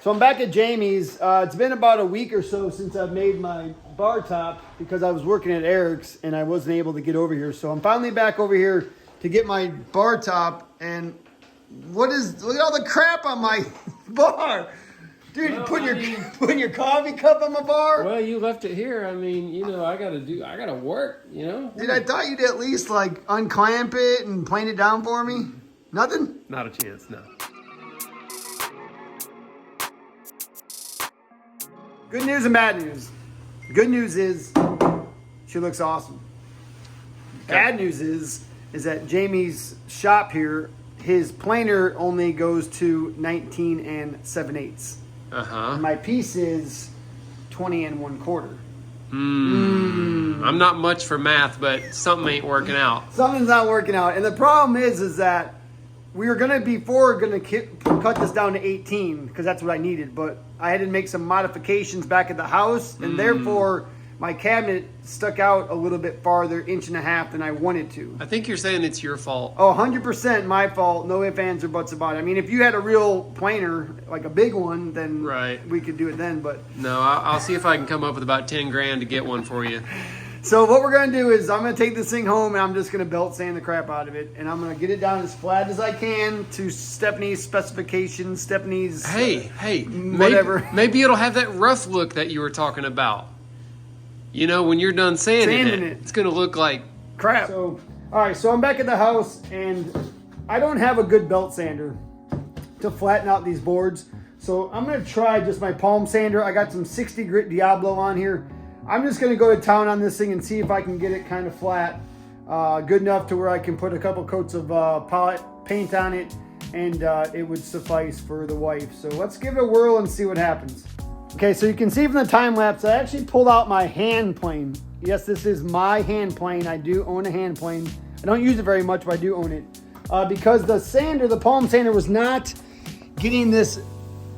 So I'm back at Jamie's. It's been about a week or so since I've made my bar top because I was working at Eric's and I wasn't able to get over here. So I'm finally back over here to get my bar top. And look at all the crap on my bar. Dude, well, putting your coffee cup on my bar? Well, you left it here. I mean, you know, I gotta work, you know? Dude, I thought you'd at least like unclamp it and plane it down for me. Nothing? Not a chance, no. Good news and bad news. The good news is she looks awesome. Bad news is that Jamie's shop here, his planer only goes to 19 and 7/8. My piece is 20 and 1/4. I'm not much for math, but something ain't working out. Something's not working out. And the problem is that we were going to cut this down to 18 because that's what I needed. But I had to make some modifications back at the house. And therefore, my cabinet stuck out a little bit farther, 1.5 inches than I wanted to. I think you're saying it's your fault. Oh, 100% my fault. No ifs, ands, or buts about it. I mean, if you had a real planer, like a big one, then we could do it then. But no, I'll see if I can come up with about 10 grand to get one for you. So what we're going to do is I'm going to take this thing home and I'm just going to belt sand the crap out of it. And I'm going to get it down as flat as I can to Stephanie's specifications, Stephanie's... Hey, whatever. Maybe it'll have that rough look that you were talking about. You know, when you're done sanding it, it's going to look like... crap. So, all right, so I'm back at the house and I don't have a good belt sander to flatten out these boards. So I'm going to try just my palm sander. I got some 60 grit Diablo on here. I'm just going to go to town on this thing and see if I can get it kind of flat, good enough to where I can put a couple coats of paint on it, and it would suffice for the wife. So let's give it a whirl and see what happens. Okay, so you can see from the time lapse, I actually pulled out my hand plane. Yes, this is my hand plane. I do own a hand plane. I don't use it very much, but I do own it. Because the sander, the palm sander, was not getting this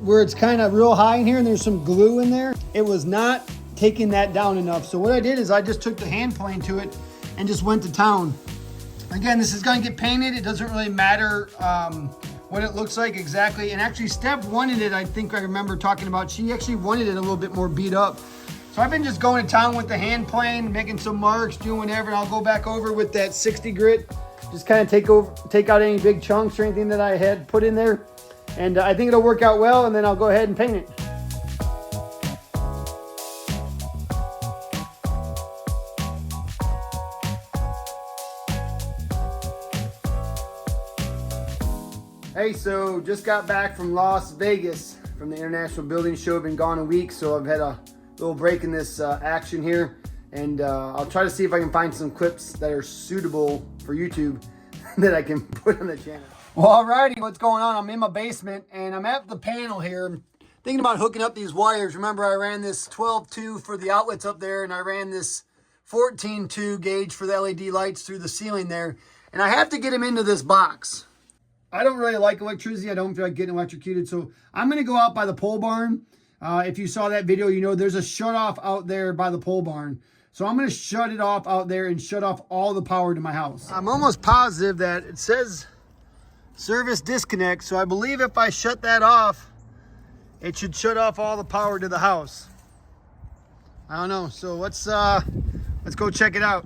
where it's kind of real high in here and there's some glue in there. It was not taking that down enough. So what I did is I just took the hand plane to it and just went to town. Again, this is going to get painted. It doesn't really matter what it looks like exactly. And actually Steph wanted it, I think I remember talking about, she actually wanted it a little bit more beat up. So I've been just going to town with the hand plane, making some marks, doing whatever, and I'll go back over with that 60 grit, just kind of take out any big chunks or anything that I had put in there. And I think it'll work out well, and then I'll go ahead and paint it. Hey, so just got back from Las Vegas from the International Building Show. Been gone a week, so I've had a little break in this action here. And I'll try to see if I can find some clips that are suitable for YouTube that I can put on the channel. Well, alrighty, what's going on? I'm in my basement and I'm at the panel here. I'm thinking about hooking up these wires. Remember, I ran this 12-2 for the outlets up there, and I ran this 14-2 gauge for the LED lights through the ceiling there. And I have to get them into this box. I don't really like electricity. I don't feel like getting electrocuted. So I'm going to go out by the pole barn. If you saw that video, you know there's a shut off out there by the pole barn. So I'm going to shut it off out there and shut off all the power to my house. I'm almost positive that it says service disconnect. So I believe if I shut that off, it should shut off all the power to the house. I don't know. So let's go check it out.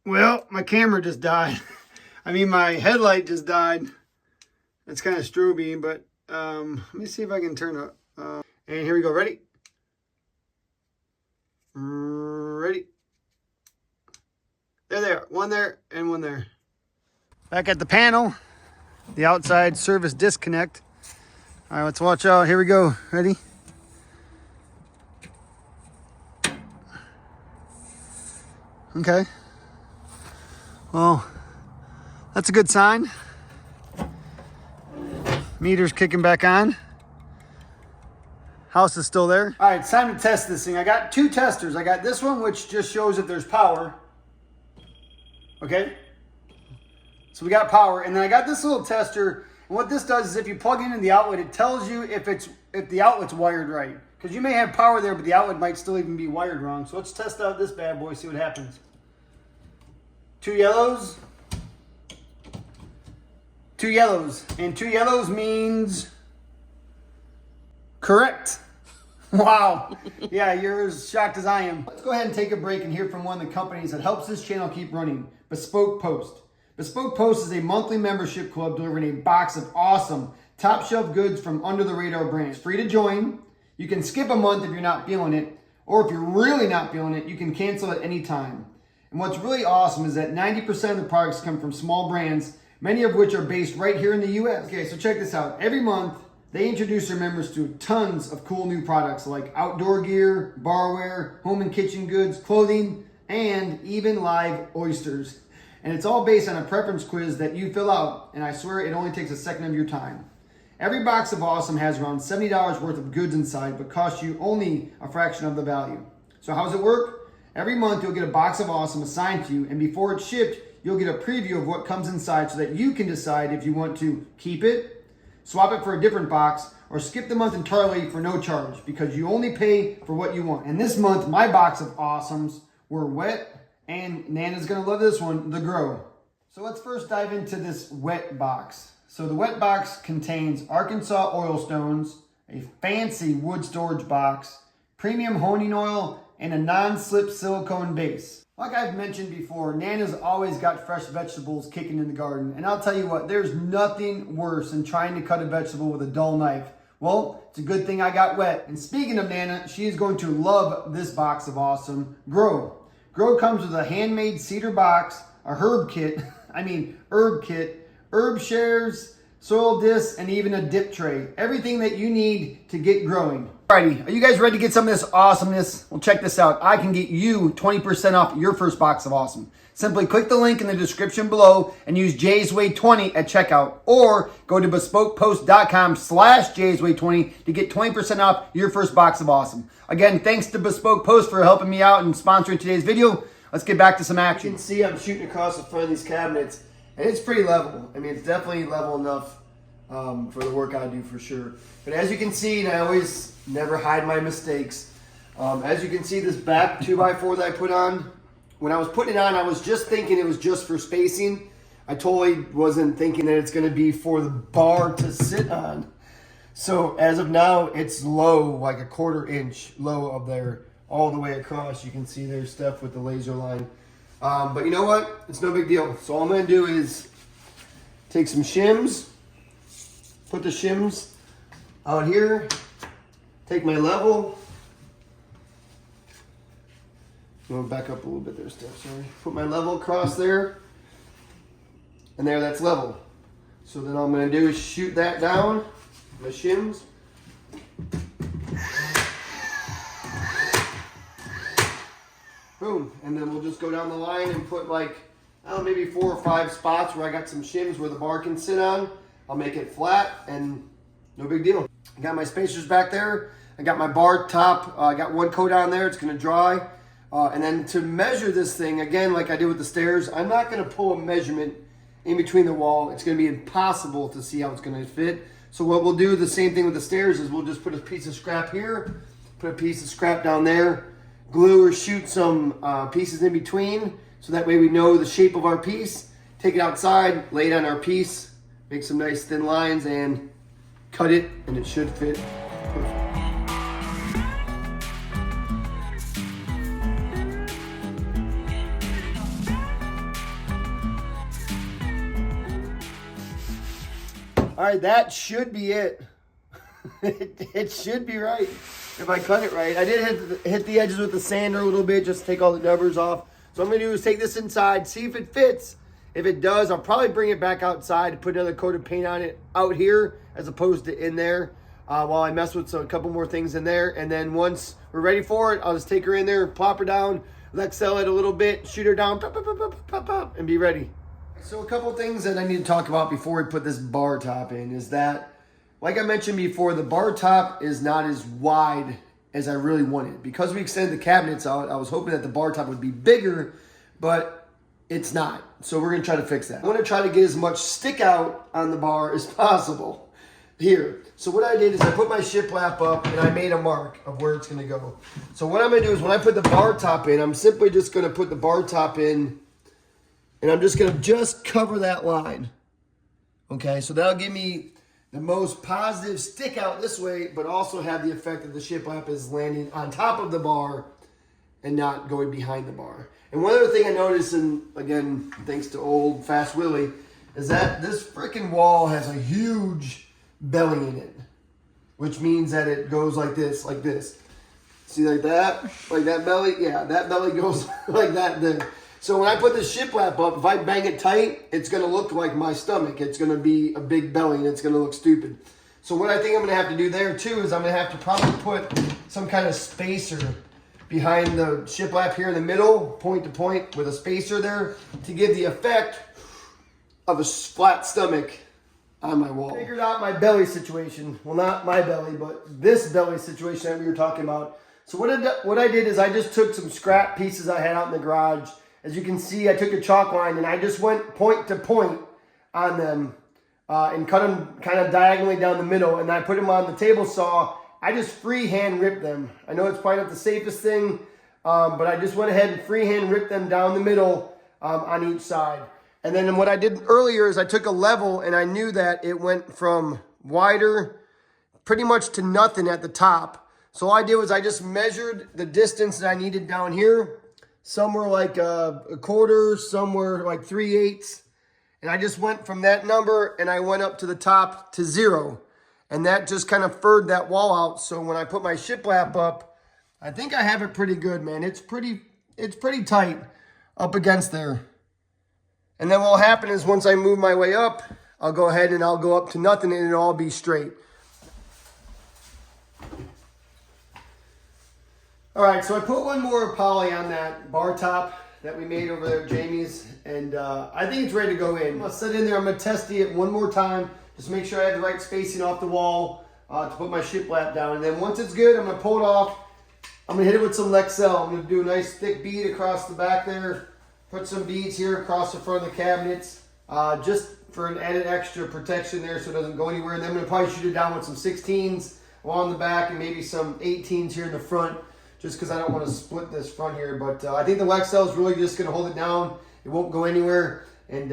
Well, my camera just died. I mean, my headlight just died. It's kind of stroby, but let me see if I can turn it. And here we go. Ready? Ready? There. One there and one there. Back at the panel, the outside service disconnect. All right, let's watch out. Here we go. Ready? Okay. Well, that's a good sign. Meter's kicking back on. House is still there. All right, it's time to test this thing. I got two testers. I got this one, which just shows if there's power. Okay? So we got power. And then I got this little tester. And what this does is if you plug in the outlet, it tells you if the outlet's wired right. Because you may have power there, but the outlet might still even be wired wrong. So let's test out this bad boy, see what happens. 2 yellows. 2 yellows. And 2 yellows means correct. Wow. Yeah, you're as shocked as I am. Let's go ahead and take a break and hear from one of the companies that helps this channel keep running, Bespoke Post. Bespoke Post is a monthly membership club delivering a box of awesome top shelf goods from under the radar brands. Free to join. You can skip a month if you're not feeling it, or if you're really not feeling it, you can cancel at any time. And what's really awesome is that 90% of the products come from small brands, many of which are based right here in the US. Okay, so check this out. Every month, they introduce their members to tons of cool new products like outdoor gear, barware, home and kitchen goods, clothing, and even live oysters. And it's all based on a preference quiz that you fill out, and I swear it only takes a second of your time. Every box of Awesome has around $70 worth of goods inside, but costs you only a fraction of the value. So how does it work? Every month you'll get a box of Awesome assigned to you, and before it's shipped, you'll get a preview of what comes inside so that you can decide if you want to keep it, swap it for a different box, or skip the month entirely for no charge, because you only pay for what you want. And this month, my box of Awesomes were wet, and Nana's gonna love this one, the Grow. So let's first dive into this wet box. So the wet box contains Arkansas oil stones, a fancy wood storage box, premium honing oil, and a non-slip silicone base. Like I've mentioned before, Nana's always got fresh vegetables kicking in the garden. And I'll tell you what, there's nothing worse than trying to cut a vegetable with a dull knife. Well, it's a good thing I got wet. And speaking of Nana, she is going to love this box of Awesome Grow. Grow comes with a handmade cedar box, a herb kit, herb shares, soil discs, and even a dip tray. Everything that you need to get growing. Alrighty, are you guys ready to get some of this awesomeness? Well, check this out. I can get you 20% off your first box of Awesome. Simply click the link in the description below and use JSWay20 at checkout, or go to bespokepost.com/JSWay20 to get 20% off your first box of Awesome. Again, thanks to Bespoke Post for helping me out and sponsoring today's video. Let's get back to some action. You can see I'm shooting across the front of these cabinets, and it's pretty level. I mean, it's definitely level enough for the work I do for sure. But as you can see, and I always never hide my mistakes, as you can see, this back 2x4 that I put on, when I was putting it on, I was just thinking it was just for spacing. I totally wasn't thinking that it's going to be for the bar to sit on. So as of now, it's low, like a 1/4 inch low up there, all the way across. You can see there's stuff with the laser line. But you know what? It's no big deal. So all I'm going to do is take some shims, put the shims out here, take my level. I'm going to back up a little bit there, Steph, sorry. Put my level across there, and there, that's level. So then all I'm going to do is shoot that down, my shims. Boom, and then we'll just go down the line and put like, I don't know, maybe 4 or 5 spots where I got some shims where the bar can sit on. I'll make it flat, and no big deal. I got my spacers back there. I got my bar top. I got one coat on there. It's going to dry. And then to measure this thing, again, like I did with the stairs, I'm not going to pull a measurement in between the wall. It's going to be impossible to see how it's going to fit. So what we'll do, the same thing with the stairs, is we'll just put a piece of scrap here, put a piece of scrap down there, glue or shoot some pieces in between, so that way we know the shape of our piece. Take it outside, lay it on our piece, make some nice thin lines, and cut it, and it should fit perfect. All right, that should be it. It should be right if I cut it right. I did hit the edges with the sander a little bit just to take all the nubbers off. So what I'm going to do is take this inside, see if it fits. If it does, I'll probably bring it back outside, put another coat of paint on it out here as opposed to in there while I mess with a couple more things in there. And then once we're ready for it, I'll just take her in there, plop her down, Lexel it a little bit, shoot her down, pop, pop, pop, pop, pop, pop, and be ready. So a couple things that I need to talk about before we put this bar top in is that, like I mentioned before, the bar top is not as wide as I really wanted. Because we extended the cabinets out, I was hoping that the bar top would be bigger, but it's not. So we're going to try to fix that. I want to try to get as much stick out on the bar as possible. here. So what I did is I put my shiplap up and I made a mark of where it's gonna go. So what I'm gonna do is when I put the bar top in, I'm simply just gonna put the bar top in and I'm just gonna cover that line. Okay, so that'll give me the most positive stick out this way, but also have the effect that the shiplap is landing on top of the bar and not going behind the bar. And one other thing I noticed, and again, thanks to old Fast Willie, is that this freaking wall has a huge belly in it, which means that it goes like this, like this. See, like that belly? Yeah, that belly goes like that there. So when I put the shiplap up, if I bang it tight, it's gonna look like my stomach. It's gonna be a big belly and it's gonna look stupid. So what I think I'm gonna have to do there too is I'm gonna have to probably put some kind of spacer behind the shiplap here in the middle, point to point with a spacer there to give the effect of a flat stomach on my wall. Figured out my belly situation. Well, not my belly, but this belly situation that we were talking about. So what I did is I just took some scrap pieces I had out in the garage. As you can see, I took a chalk line and I just went point to point on them and cut them kind of diagonally down the middle. And I put them on the table saw. I just freehand ripped them. I know it's probably not the safest thing, but I just went ahead and freehand ripped them down the middle on each side. And then what I did earlier is I took a level and I knew that it went from wider pretty much to nothing at the top. So all I did was I just measured the distance that I needed down here. Some were like a quarter, some were like 3/8. And I just went from that number and I went up to the top to 0. And that just kind of furred that wall out. So when I put my shiplap up, I think I have it pretty good, man. It's pretty tight up against there. And then what will happen is once I move my way up, I'll go ahead and I'll go up to nothing and it'll all be straight. All right, so I put one more poly on that bar top that we made over there at Jamie's, and I think it's ready to go in. I'll set in there, I'm gonna test it one more time, just make sure I have the right spacing off the wall to put my shiplap down. And then once it's good, I'm gonna pull it off. I'm gonna hit it with some Lexel. I'm gonna do a nice thick bead across the back there, put some beads here across the front of the cabinets, just for an added extra protection there so it doesn't go anywhere. And then I'm gonna probably shoot it down with some 16s along the back and maybe some 18s here in the front, just because I don't want to split this front here. But I think the Lexel is really just going to hold it down. It won't go anywhere. And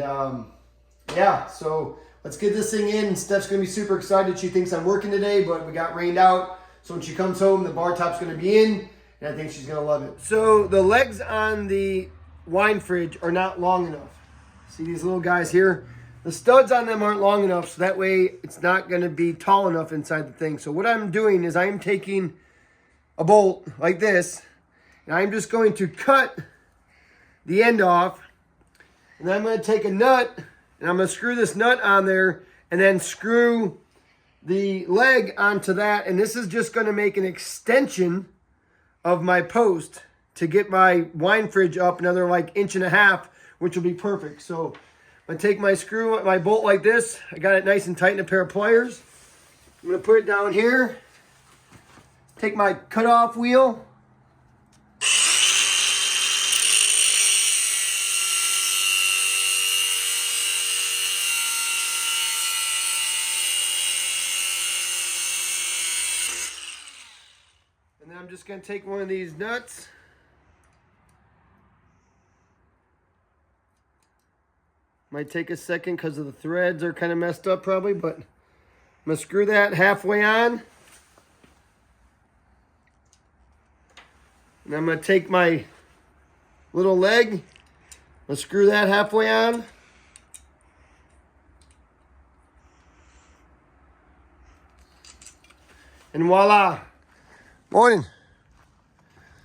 yeah, so let's get this thing in. Steph's going to be super excited. She thinks I'm working today, but we got rained out. So when she comes home, the bar top's going to be in, and I think she's going to love it. So the legs on the wine fridge are not long enough. See these little guys here? The studs on them aren't long enough, so that way it's not going to be tall enough inside the thing. So what I'm doing is I'm taking a bolt like this, and I'm just going to cut the end off, and then I'm going to take a nut and I'm going to screw this nut on there and then screw the leg onto that. And this is just going to make an extension of my post to get my wine fridge up another like 1.5 inches, which will be perfect. So I'm going to take my bolt like this. I got it nice and tight in a pair of pliers. I'm going to put it down here. Take my cutoff wheel. And then I'm just going to take one of these nuts. Might take a second because of the threads are kind of messed up probably, but I'm going to screw that halfway on. And I'm going to take my little leg, let's screw that halfway on. And voila. Morning.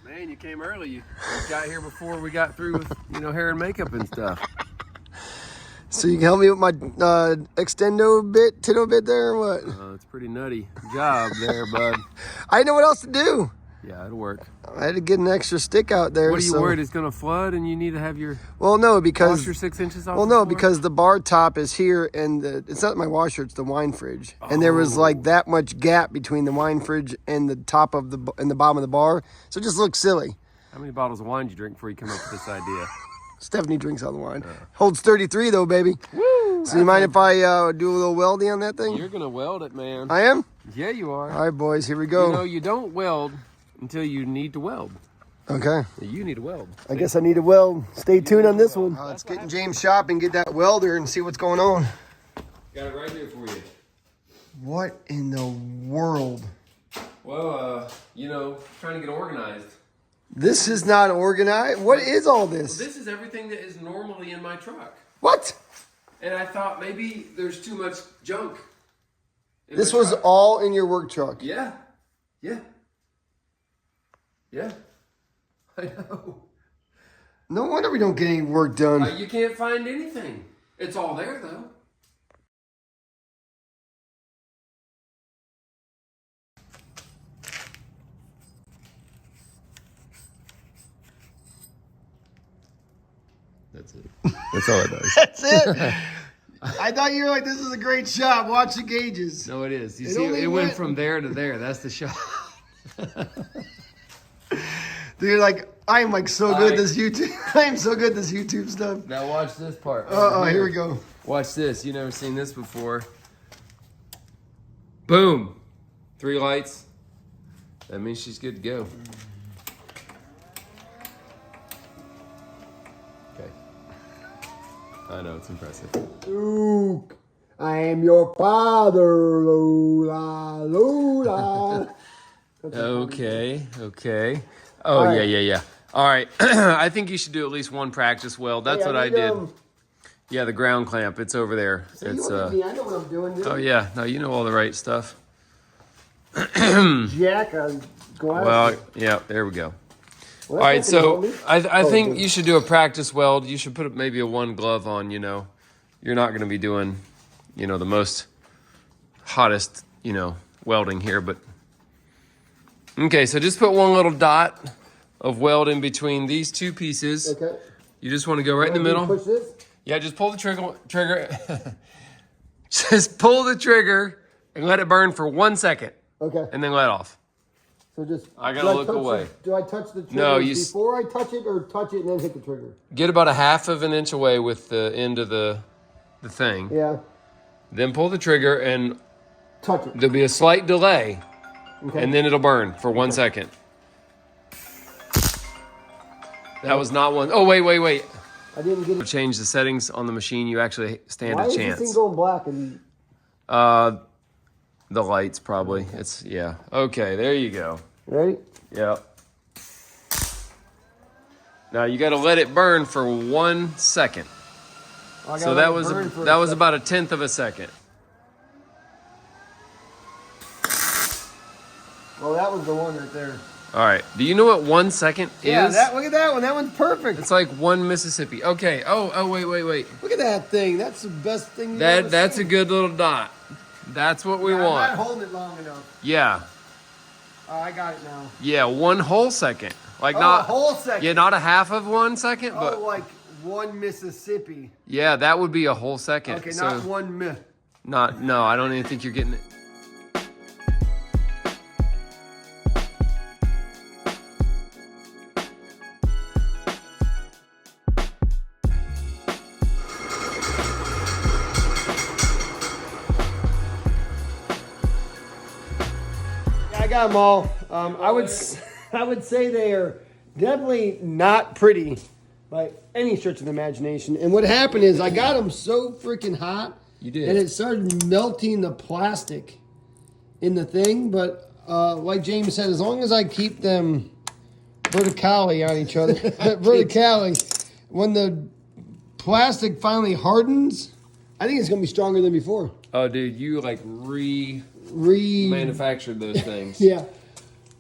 Man, you came early. You got here before we got through with, hair and makeup and stuff. So you can help me with my Titto bit there or what? It's a pretty nutty job there, bud. I didn't know what else to do. Yeah, it'll work. I had to get an extra stick out there. What are you worried it's going to flood and you need to have your washer 6 inches off? Well, no, because the bar top is here and it's not my washer, it's the wine fridge. And there was like that much gap between the wine fridge and the top of the bottom of the bar. So it just looks silly. How many bottles of wine did you drink before you come up with this idea? Stephanie drinks all the wine. Holds 33 though, baby. Woo! So you mind if I do a little welding on that thing? You're gonna weld it, man. I am? Yeah, you are. All right, boys, here we go. You know, you don't weld until you need to weld. Okay. You need to weld. I guess I need to weld. Stay tuned on this one. Let's get in James' shop and get that welder and see what's going on. Got it right here for you. What in the world? Well, you know, trying to get organized. This is not organized. What is all this? Well, this is everything that is normally in my truck. What? And I thought maybe there's too much junk. This was all in your work truck. Yeah. Yeah. Yeah. I know. No wonder we don't get any work done. You can't find anything. It's all there, though. That's it. That's all it does. That's it. I thought you were like, this is a great shot. Watch the gauges. No, it is. You see, it went from there to there. That's the shot. Dude, like, I am like so good at this YouTube. I am so good at this YouTube stuff. Now watch this part. Here we go. Watch this. You've never seen this before. Boom. 3 lights. That means she's good to go. Okay. I know, it's impressive. Luke, I am your father. Lola, Lola. Okay. Oh, right. Yeah. All right. I think you should do at least one practice weld. That's what I did. Yeah, the ground clamp. It's over there. So it's I know what I'm doing. Dude. Oh, yeah. No, you know all the right stuff. Jack on glass. Well, yeah, there we go. Well, all right, so I think you should do a practice weld. You should put maybe a 1 glove on, you know. You're not going to be doing, you know, the most hottest, you know, welding here, but... Okay, so just put 1 little dot of weld in between these 2 pieces. Okay. You just want to go right in the middle. Push this? Yeah, just pull the trigger. Just pull the trigger and let it burn for 1 second. Okay. And then let off. So just... I got to look away. Do I touch the trigger before I touch it or touch it and then hit the trigger? Get about 1/2 of an inch away with the end of the thing. Yeah. Then pull the trigger and... Touch it. There'll be a slight delay. Okay. And then it'll burn for 1 second. That was not one. Oh, wait. I didn't get it. Change the settings on the machine. You actually stand a chance. Why is this thing going black? And... The lights probably. It's, yeah. Okay, there you go. Ready? Yep. Now you got to let it burn for 1 second. So that was about 1/10 of a second. Well, that was the one right there. All right. Do you know what 1 second is? Yeah, look at that one. That one's perfect. It's like 1 Mississippi. Okay. Oh, wait. Look at that thing. That's the best thing you've ever That's seen. a good little dot. That's what we want. I'm not holding it long enough. Yeah. Oh, I got it now. Yeah, 1 whole second. Like a whole second. Yeah, not 1/2 of 1 second, but like 1 Mississippi. Yeah, that would be a whole second. Okay, not 1 mi. No, I don't even think you're getting it. I got them all. I would say they are definitely not pretty by any stretch of the imagination. And what happened is I got them so freaking hot. You did. And it started melting the plastic in the thing. But like James said, as long as I keep them vertically on each other, when the plastic finally hardens, I think it's going to be stronger than before. Oh, dude, you like manufactured those things. Yeah.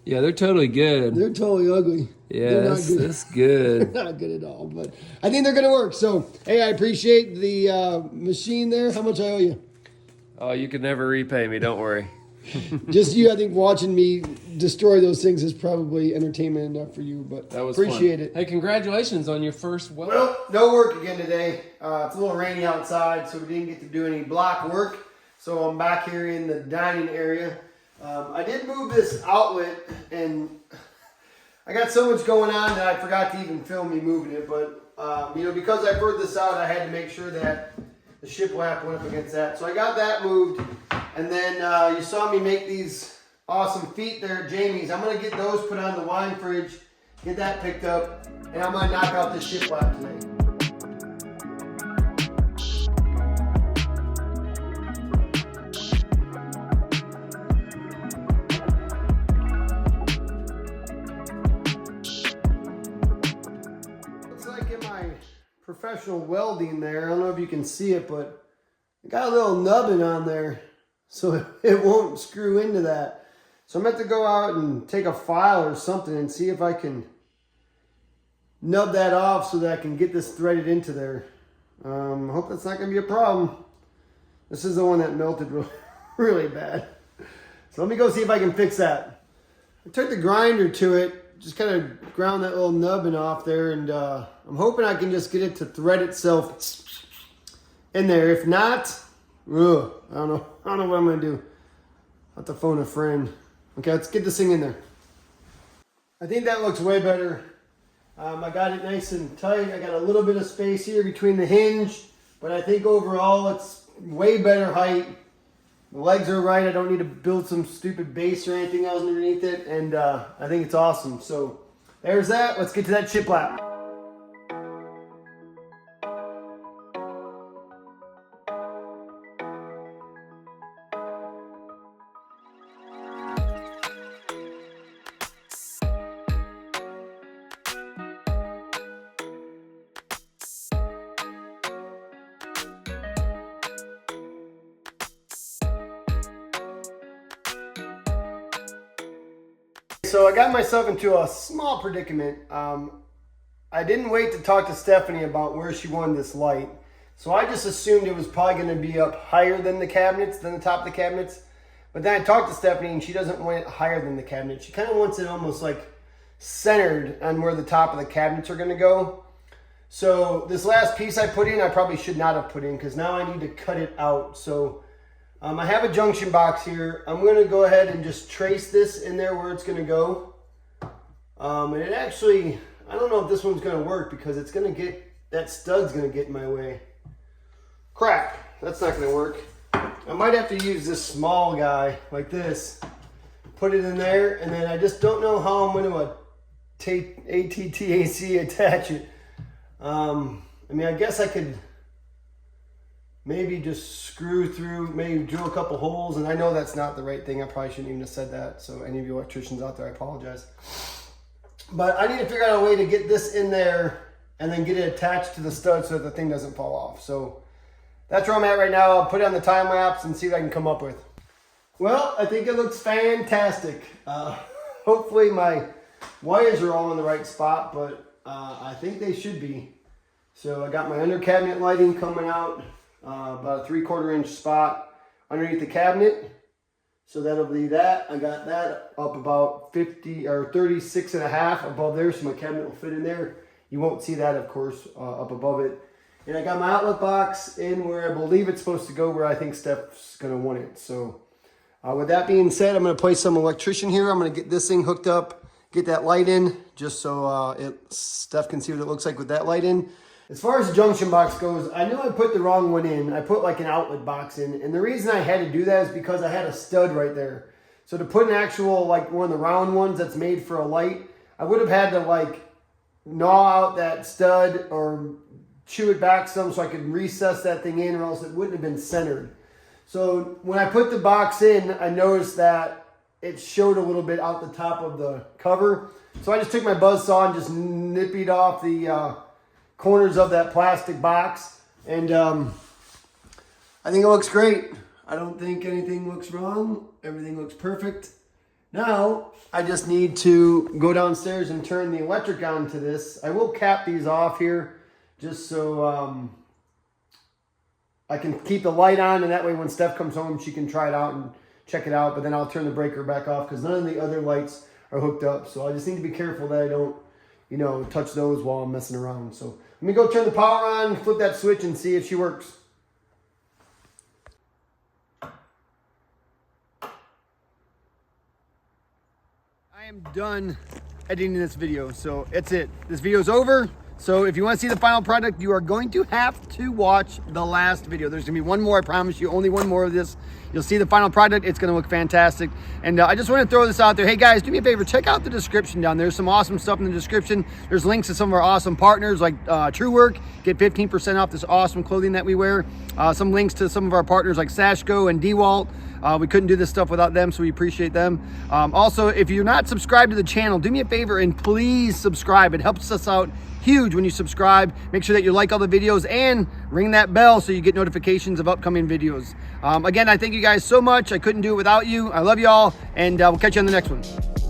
Yeah, they're totally good. They're totally ugly. Yeah, that's good. They're not good at all, but I think they're going to work. So, hey, I appreciate the machine there. How much I owe you? Oh, you could never repay me. Don't worry. Just you, I think, watching me destroy those things is probably entertainment enough for you, but that was appreciate fun. it. Hey, congratulations on your first weld. Well, no work again today. It's a little rainy outside, so we didn't get to do any block work. So I'm back here in the dining area. I did move this outlet, and I got so much going on that I forgot to even film me moving it. But, because I brought this out, I had to make sure that the shiplap went up against that. So I got that moved. And then you saw me make these awesome feet there at Jamie's. I'm going to get those put on the wine fridge, get that picked up, and I'm going to knock out this shiplap today. Looks like in my professional welding there, I don't know if you can see it, but I got a little nubbin on there, so it won't screw into that. So I'm going to have to go out and take a file or something and see if I can nub that off so that I can get this threaded into there. Hope that's not going to be a problem. This is the one that melted really bad. So let me go see if I can fix that. I took the grinder to it, just kind of ground that little nubbin off there, and I'm hoping I can just get it to thread itself in there. If not, I don't know what I'm going to do. I'll have to phone a friend. Okay, let's get this thing in there. I think that looks way better. I got it nice and tight. I got a little bit of space here between the hinge, but I think overall it's way better height. The legs are right. I don't need to build some stupid base or anything else underneath it, and I think it's awesome. So there's that. Let's get to that shiplap. So I got myself into a small predicament. I didn't wait to talk to Stephanie about where she wanted this light. So I just assumed it was probably going to be up higher than the cabinets, than the top of the cabinets. But then I talked to Stephanie and she doesn't want it higher than the cabinet. She kind of wants it almost like centered on where the top of the cabinets are going to go. So this last piece I put in, I probably should not have put in because now I need to cut it out. So I have a junction box here. I'm going to go ahead and just trace this in there where it's going to go. And it actually, I don't know if this one's going to work because it's going to get, that stud's going to get in my way. Crap, that's not going to work. I might have to use this small guy like this, put it in there, and then I just don't know how I'm going to ATTAC attach it. I mean, I guess I could maybe just screw through, maybe drill a couple holes, and I know that's not the right thing. I probably shouldn't even have said that, so any of you electricians out there, I apologize. But I need to figure out a way to get this in there and then get it attached to the stud so that the thing doesn't fall off. So that's where I'm at right now. I'll put it on the time lapse and see what I can come up with. Well, I think it looks fantastic. Hopefully my wires are all in the right spot, but I think they should be. So I got my under cabinet lighting coming out. About a 3/4 inch spot underneath the cabinet. So that'll be that. I got that up about 50 or 36.5 above there, so my cabinet will fit in there. You won't see that, of course, up above it. And I got my outlet box in where I believe it's supposed to go, where I think Steph's going to want it. So with that being said, I'm going to play some electrician here. I'm going to get this thing hooked up, get that light in, just so Steph can see what it looks like with that light in. As far as the junction box goes, I knew I put the wrong one in. I put like an outlet box in. And the reason I had to do that is because I had a stud right there. So to put an actual, like one of the round ones that's made for a light, I would have had to like gnaw out that stud or chew it back some so I could recess that thing in, or else it wouldn't have been centered. So when I put the box in, I noticed that it showed a little bit out the top of the cover. So I just took my buzzsaw and just nippied off the corners of that plastic box, and I think it looks great. I don't think anything looks wrong. Everything looks perfect. Now I just need to go downstairs and turn the electric on to this. I will cap these off here just so I can keep the light on, and that way when Steph comes home she can try it out and check it out. But then I'll turn the breaker back off because none of the other lights are hooked up, so I just need to be careful that I don't, you know, touch those while I'm messing around. So let me go turn the power on, flip that switch, and see if she works. I am done editing this video, so it's it. This video's over. So if you want to see the final product, you are going to have to watch the last video. There's gonna be one more, I promise you, only one more of this. You'll see the final product. It's gonna look fantastic. And I just want to throw this out there. Hey guys, do me a favor, check out the description down there. There's some awesome stuff in the description. There's links to some of our awesome partners like True Work. Get 15% off this awesome clothing that we wear. Some links to some of our partners like Sashko and Dewalt. We couldn't do this stuff without them, so we appreciate them. Also, if you're not subscribed to the channel, do me a favor and please subscribe. It helps us out huge when you subscribe. Make sure that you like all the videos and ring that bell so you get notifications of upcoming videos. Again, I thank you guys so much. I couldn't do it without you. I love you all, and we'll catch you on the next one.